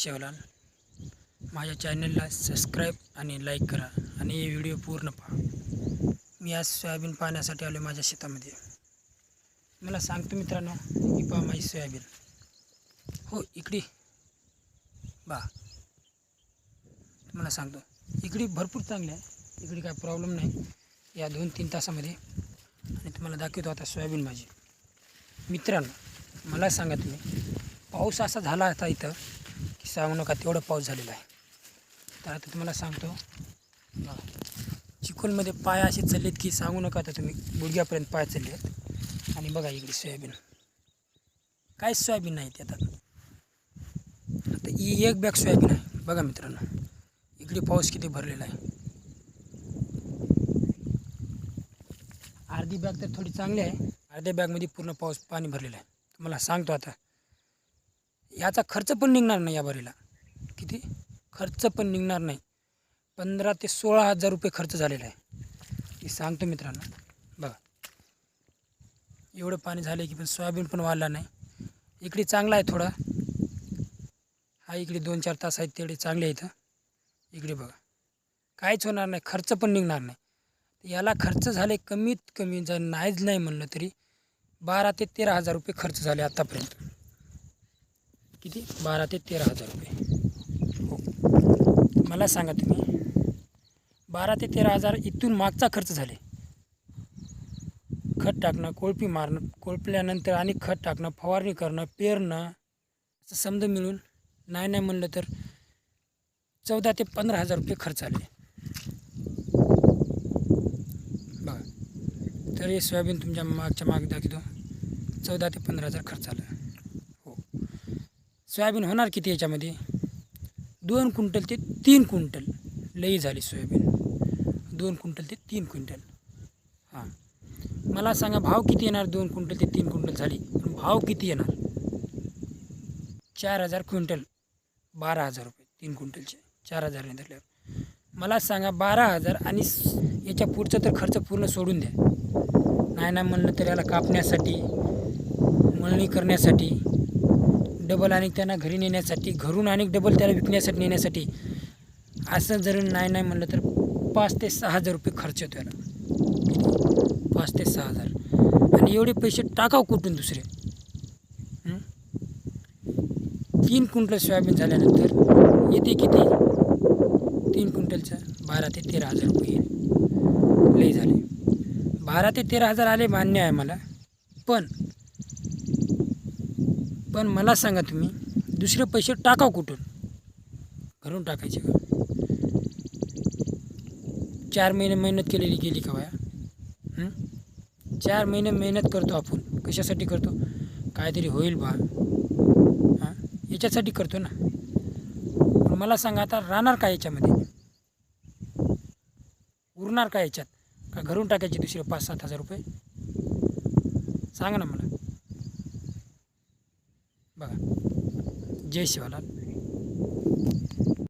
शेवलाल. माझ्या चॅनलला सबस्क्राईब आणि लाईक करा आणि हे व्हिडिओ पूर्ण पहा. मी आज सोयाबीन पाहण्यासाठी आलो माझ्या शेतामध्ये. मला सांगतो मित्रांनो, ही पहा माझी सोयाबीन. हो इकडे बा, तुम्हाला सांगतो इकडे भरपूर चांगली आहे, इकडे काय प्रॉब्लेम नाही या 2-3 तासामध्ये. आणि तुम्हाला दाखवतो आता सोयाबीन माझी. मित्रांनो मला सांगा तुम्ही, पाऊस असा झाला आता इथं की सांगू नका तेवढा पाऊस झालेला आहे. तर आता तुम्हाला सांगतो, चिखलमध्ये पाय असे चाललेत की सांगू नका. आता तुम्ही गुडघ्यापर्यंत पाय चालले आहेत. आणि बघा इकडे सोयाबीन, काहीच सोयाबीन नाही ते. आता ही एक बॅग सोयाबीन आहे. बघा मित्रांनो इकडे पाऊस किती भरलेला आहे. अर्धी बॅग तर थोडी चांगली आहे, अर्ध्या बॅगमध्ये पूर्ण पाणी भरलेलं आहे. तुम्हाला सांगतो आता याचा खर्च पण निघणार नाही. या बारीला किती खर्च पण निघणार नाही. 15,000 ते 16,000 रुपये खर्च झालेला आहे. हे सांगतो मित्रांनो. बघा एवढं पाणी झालं की पण सोयाबीन पण वाढला नाही. इकडे चांगला आहे थोडा, हा इकडे 2-4 तास आहेत तेवढे चांगले आहेत. इकडे बघा काहीच होणार नाही, खर्च पण निघणार नाही. याला खर्च झाले कमीत कमी, जर नाहीच नाही म्हणलं तरी 12,000 ते 13,000 रुपये खर्च झाले आत्तापर्यंत. किती? 12,000 ते 13,000 रुपये. हो मला सांगा तुम्ही, 12,000 ते 13,000 इथून मागचा खर्च झाले. खत टाकणं, कोळपी मारणं, कोळपल्यानंतर आणि खत टाकणं, फवारणी करणं, पेरणं, असं समजा मिळून नाही म्हणलं तर 14,000 ते 15,000 रुपये खर्च आले. बघा तर हे सोयाबीन तुमच्या मागे दाखवतो, 14,000 ते 15,000 खर्च आला. हो सोयाबीन होणार किती याच्यामध्ये? 2 क्विंटल ते 3 क्विंटल लई झाली सोयाबीन. 2 क्विंटल ते 3 क्विंटल. हां मला सांगा भाव किती येणार? 2 क्विंटल ते 3 क्विंटल झाली, पण भाव किती येणार? 4,000 क्विंटल, 12,000 रुपये 3 क्विंटलचे. 4,000ने धरल्यावर मला सांगा 12,000. आणि याच्या पुढचं तर खर्च पूर्ण सोडून द्या. नाही म्हणलं तर याला कापण्यासाठी, मळणी करण्यासाठी, डबल आणि त्यांना घरी नेण्यासाठी, घरून आणि डबल त्याला विकण्यासाठी नेण्यासाठी, असं जर नाही म्हणलं तर 5,000 ते 6,000 रुपये खर्च येतो याला. 5,000 ते 6,000. आणि एवढे पैसे टाकाव कुठून दुसरे? 3 क्विंटल सोयाबीन झाल्यानंतर येते किती? 3 क्विंटलचं 12,000 ते 13,000 रुपये येईल. लई झाले. 12,000 ते 13,000 आले, मान्य आहे मला. पण मला सांगा तुम्ही, दुसरे पैसे टाकाव कुठून? घरून टाकायचे का? 4 महिने मेहनत केलेली गेली का वाया? 4 महिने मेहनत करतो आपण, कशासाठी करतो? काहीतरी होईल बा, हां याच्यासाठी करतो ना. पण मला सांगा आता राहणार काय याच्यामध्ये? उरणार काय याच्यात? का घरून टाकायचे दुसरे 5-7,000 रुपये? सांगा ना मला. बघा जय शिवलाल.